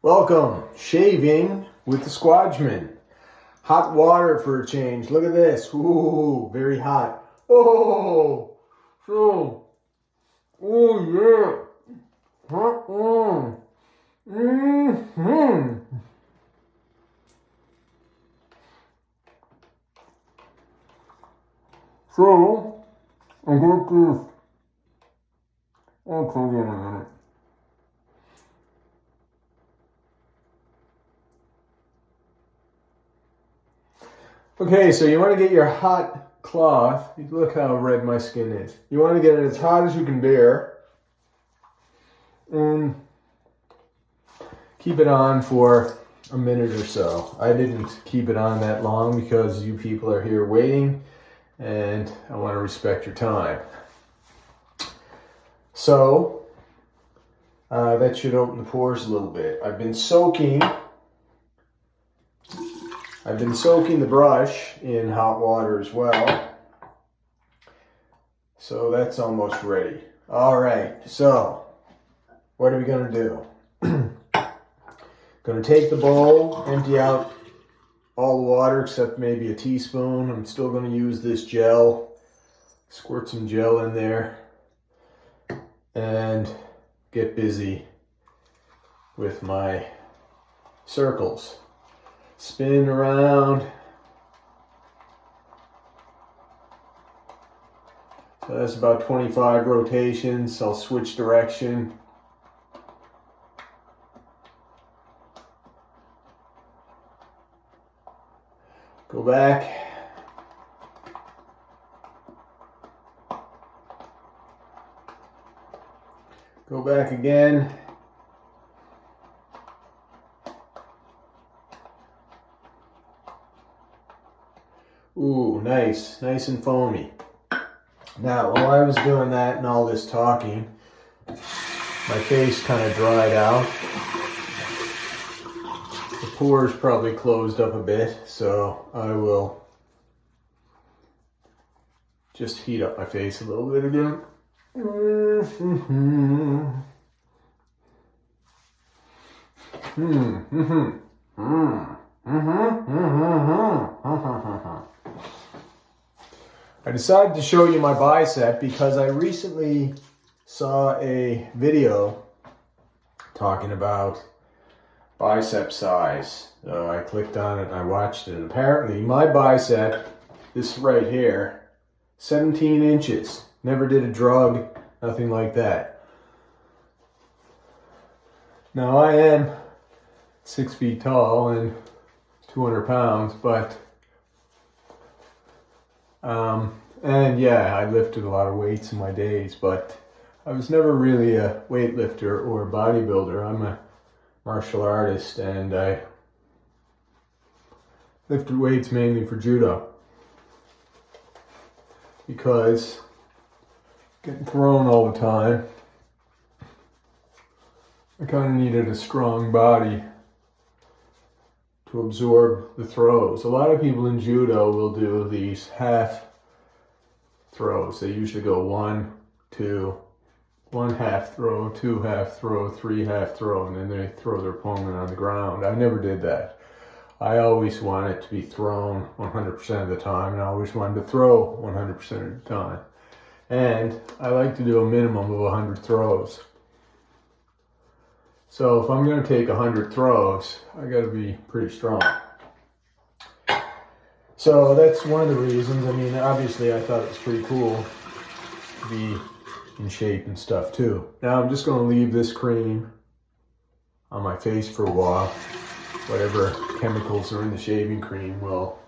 Welcome, shaving with the Squadgeman. Hot water for a change. Look at this. Ooh, very hot. Oh, so, oh yeah. Hot. Mm-hmm. So, I got this. I'll tell you in a minute. Okay, so you want to get your hot cloth. Look how red my skin is. You want to get it as hot as you can bear. And keep it on for a minute or so. I didn't keep it on that long because you people are here waiting and I want to respect your time. So, that should open the pores a little bit. I've been soaking the brush in hot water as well. So that's almost ready. All right, so what are we gonna do? Gonna take the bowl, empty out all the water except maybe a teaspoon. I'm still gonna use this gel, squirt some gel in there and get busy with my circles. Spin around. So that's about 25 rotations. I'll switch direction. Go back. Go back again. Ooh, nice and foamy. Now, while I was doing that and all this talking, my face kind of dried out. The pores probably closed up a bit, so I will just heat up my face a little bit again. I decided to show you my bicep because I recently saw a video talking about bicep size. So I clicked on it and I watched it. And apparently my bicep, this right here, 17 inches. Never did a drug, nothing like that. Now I am 6 feet tall and 200 pounds, but and yeah, I lifted a lot of weights in my days, but I was never really a weightlifter or a bodybuilder. I'm a martial artist and I lifted weights mainly for judo because getting thrown all the time, I kind of needed a strong body to absorb the throws. A lot of people in judo will do these half throws. They usually go 1, 2, 1 half throw, 2 half throw, 3 half throw, and then they throw their opponent on the ground. I never did that. I always wanted to be thrown 100% of the time, and I always wanted to throw 100% of the time. And I like to do a minimum of 100 throws. So if I'm going to take 100 throws, I got to be pretty strong. So that's one of the reasons. I mean, obviously I thought it was pretty cool to be in shape and stuff too. Now I'm just going to leave this cream on my face for a while. Whatever chemicals are in the shaving cream will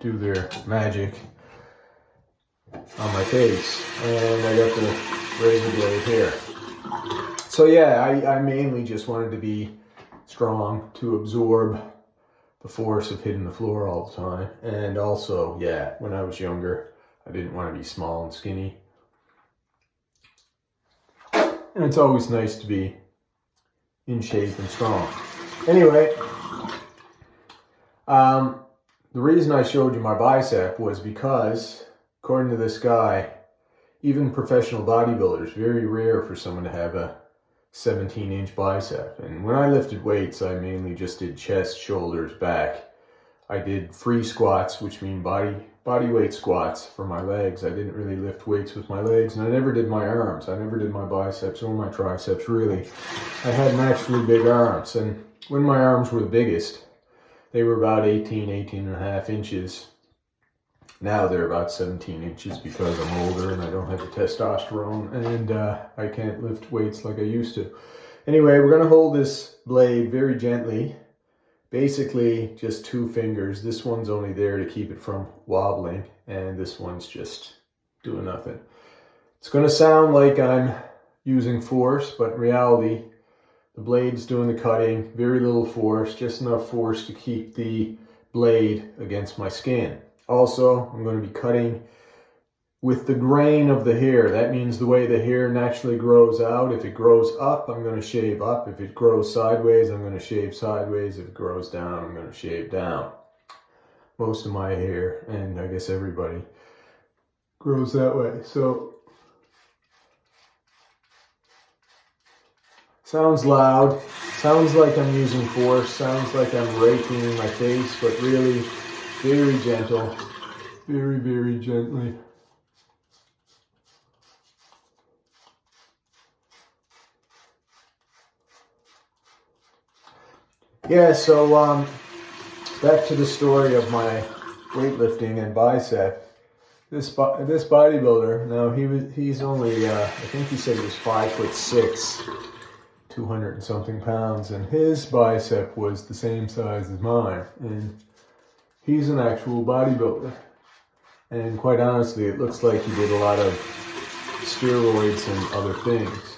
do their magic on my face. And I got the razor blade here. So yeah, I mainly just wanted to be strong to absorb the force of hitting the floor all the time. And also, yeah, when I was younger, I didn't want to be small and skinny. And it's always nice to be in shape and strong. Anyway, the reason I showed you my bicep was because, according to this guy, even professional bodybuilders, very rare for someone to have a 17-inch bicep. And when I lifted weights, I mainly just did chest, shoulders, back. I did free squats, which mean body weight squats for my legs. I didn't really lift weights with my legs, and I never did my arms. I never did my biceps or my triceps, really. I had naturally big arms, and when my arms were the biggest, they were about 18 and a half inches. Now they're about 17 inches because I'm older and I don't have the testosterone, and I can't lift weights like I used to. Anyway, we're going to hold this blade very gently. Basically, just 2 fingers. This one's only there to keep it from wobbling, and this one's just doing nothing. It's going to sound like I'm using force, but in reality, the blade's doing the cutting. Very little force, just enough force to keep the blade against my skin. Also, I'm going to be cutting with the grain of the hair. That means the way the hair naturally grows out. If it grows up, I'm going to shave up. If it grows sideways, I'm going to shave sideways. If it grows down, I'm going to shave down. Most of my hair, and I guess everybody, grows that way. So, sounds loud. Sounds like I'm using force. Sounds like I'm raking in my face, but really very gentle. Very, very gently. Yeah, so back to the story of my weightlifting and bicep. This bodybuilder, now he's only I think he said he was 5'6", 200 and something pounds, and his bicep was the same size as mine, and he's an actual bodybuilder. And quite honestly, it looks like he did a lot of steroids and other things.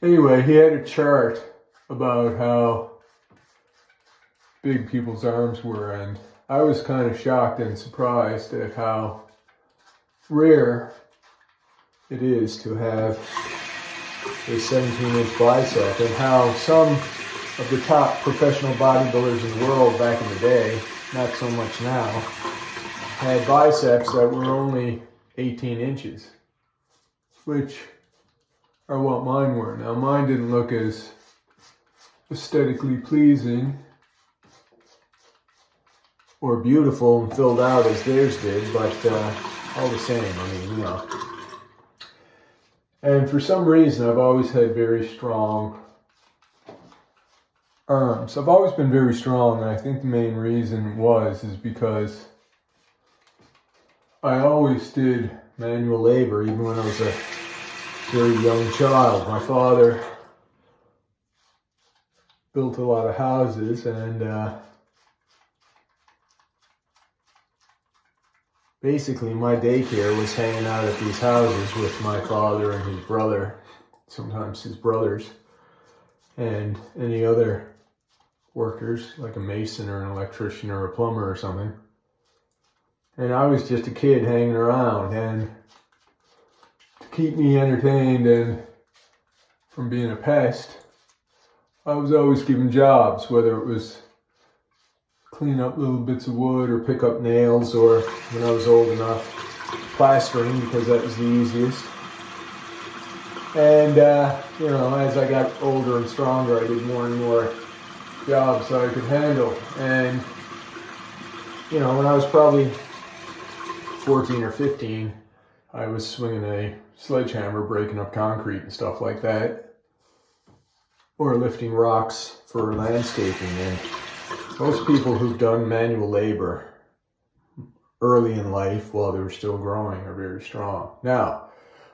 Anyway, he had a chart about how big people's arms were, and I was kind of shocked and surprised at how rare it is to have a 17-inch bicep, and how some of the top professional bodybuilders in the world back in the day, not so much now, had biceps that were only 18 inches, which are what mine were. Now, mine didn't look as aesthetically pleasing or beautiful and filled out as theirs did, but all the same, I mean, you know. And for some reason, I've always had very strong arms. I've always been very strong, and I think the main reason is because I always did manual labor, even when I was a very young child. My father built a lot of houses, and basically my daycare was hanging out at these houses with my father and his brother, sometimes his brothers, and any other workers, like a mason or an electrician or a plumber or something. And I was just a kid hanging around, and to keep me entertained and from being a pest, I was always given jobs, whether it was clean up little bits of wood or pick up nails, or when I was old enough, plastering, because that was the easiest. And, you know, as I got older and stronger, I did more and more jobs that I could handle. And, you know, when I was probably 14 or 15, I was swinging a sledgehammer, breaking up concrete and stuff like that, or lifting rocks for landscaping. And most people who've done manual labor early in life while they were still growing are very strong. Now,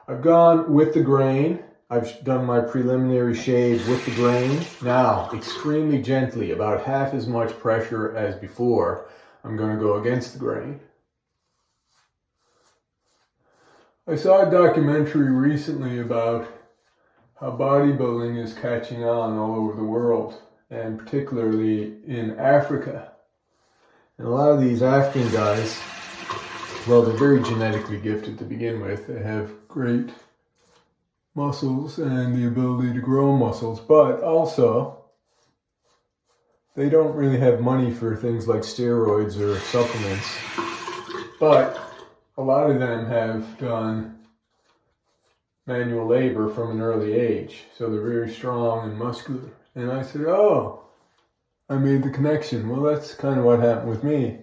I've gone with the grain. I've done my preliminary shave with the grain. Now, extremely gently, about half as much pressure as before, I'm going to go against the grain. I saw a documentary recently about how bodybuilding is catching on all over the world, and particularly in Africa. And a lot of these African guys, well, they're very genetically gifted to begin with. They have great muscles and the ability to grow muscles, but also they don't really have money for things like steroids or supplements. But a lot of them have done manual labor from an early age. So they're very strong and muscular. And I said, oh, I made the connection. Well, that's kind of what happened with me.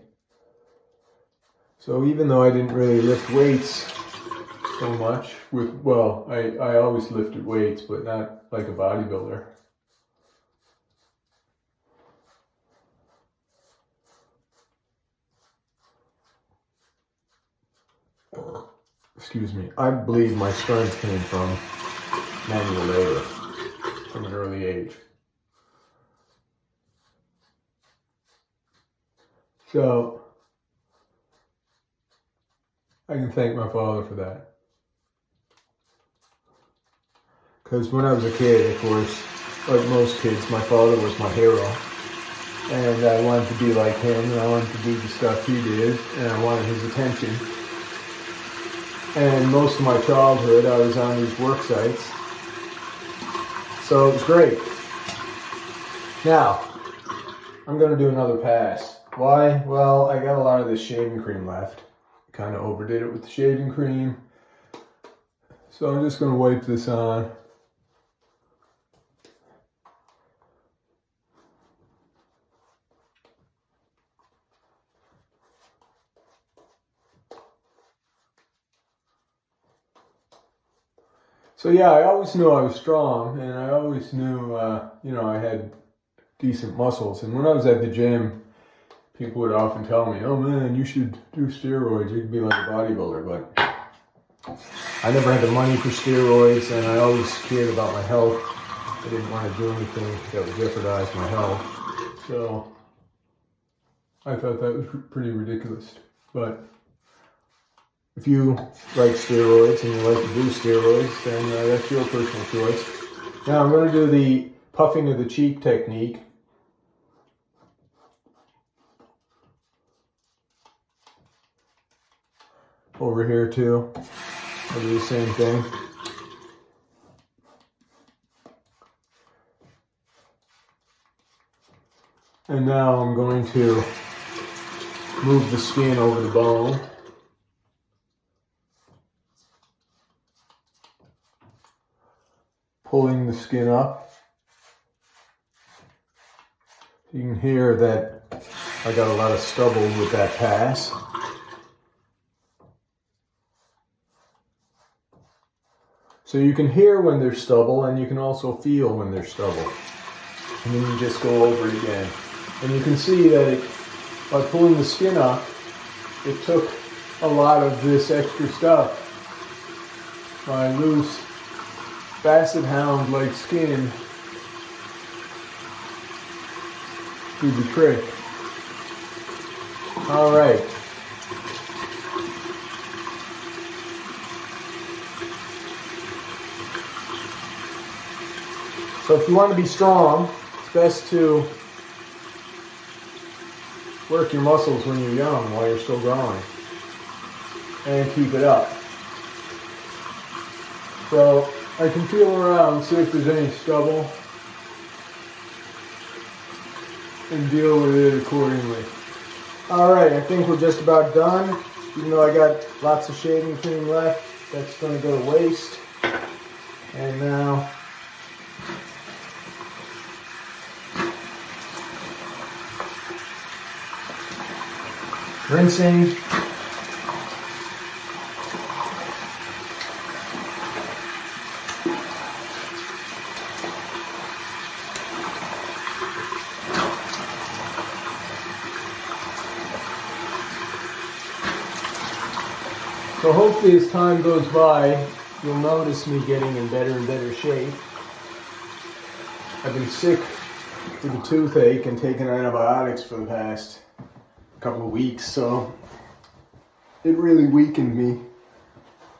So even though I didn't really lift weights so much, I always lifted weights, but not like a bodybuilder. Excuse me. I believe my strength came from manual labor from an early age. So I can thank my father for that. Because when I was a kid, of course, like most kids, my father was my hero. And I wanted to be like him, and I wanted to do the stuff he did, and I wanted his attention. And most of my childhood, I was on these work sites. So it was great. Now, I'm going to do another pass. Why? Well, I got a lot of this shaving cream left. Kind of overdid it with the shaving cream. So I'm just going to wipe this on. So yeah, I always knew I was strong, and I always knew, I had decent muscles. And when I was at the gym, people would often tell me, oh man, you should do steroids, you could be like a bodybuilder. But I never had the money for steroids, and I always cared about my health. I didn't want to do anything that would jeopardize my health. So I thought that was pretty ridiculous. But if you like steroids and you like to do steroids, then that's your personal choice. Now I'm going to do the puffing of the cheek technique. Over here too, I'll do the same thing. And now I'm going to move the skin over the bone. Pulling the skin up. You can hear that I got a lot of stubble with that pass. So you can hear when there's stubble, and you can also feel when there's stubble. And then you just go over it again. And you can see that by pulling the skin up, it took a lot of this extra stuff. My loose Basset Hound like skin do the trick. All right. So if you want to be strong, it's best to work your muscles when you're young while you're still growing and keep it up. So I can feel around, see if there's any stubble, and deal with it accordingly. Alright, I think we're just about done. Even though I got lots of shaving cream left, that's going to go to waste. And now rinsing. So hopefully as time goes by, you'll notice me getting in better and better shape. I've been sick with a toothache and taking antibiotics for the past couple of weeks, so it really weakened me,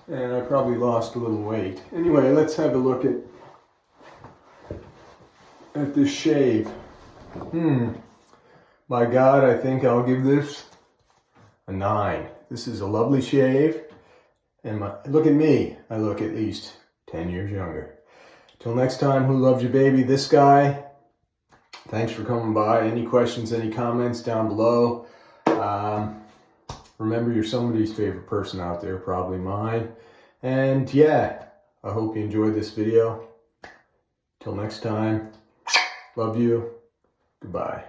and I probably lost a little weight. Anyway, let's have a look at this shave. My God, I think I'll give this a 9. This is a lovely shave, and look at me. I look at least 10 years younger. Till next time, who loves you, baby? This guy. Thanks for coming by. Any questions, any comments down below? Remember, you're somebody's favorite person out there, probably mine. And yeah, I hope you enjoyed this video. Till next time, love you. Goodbye.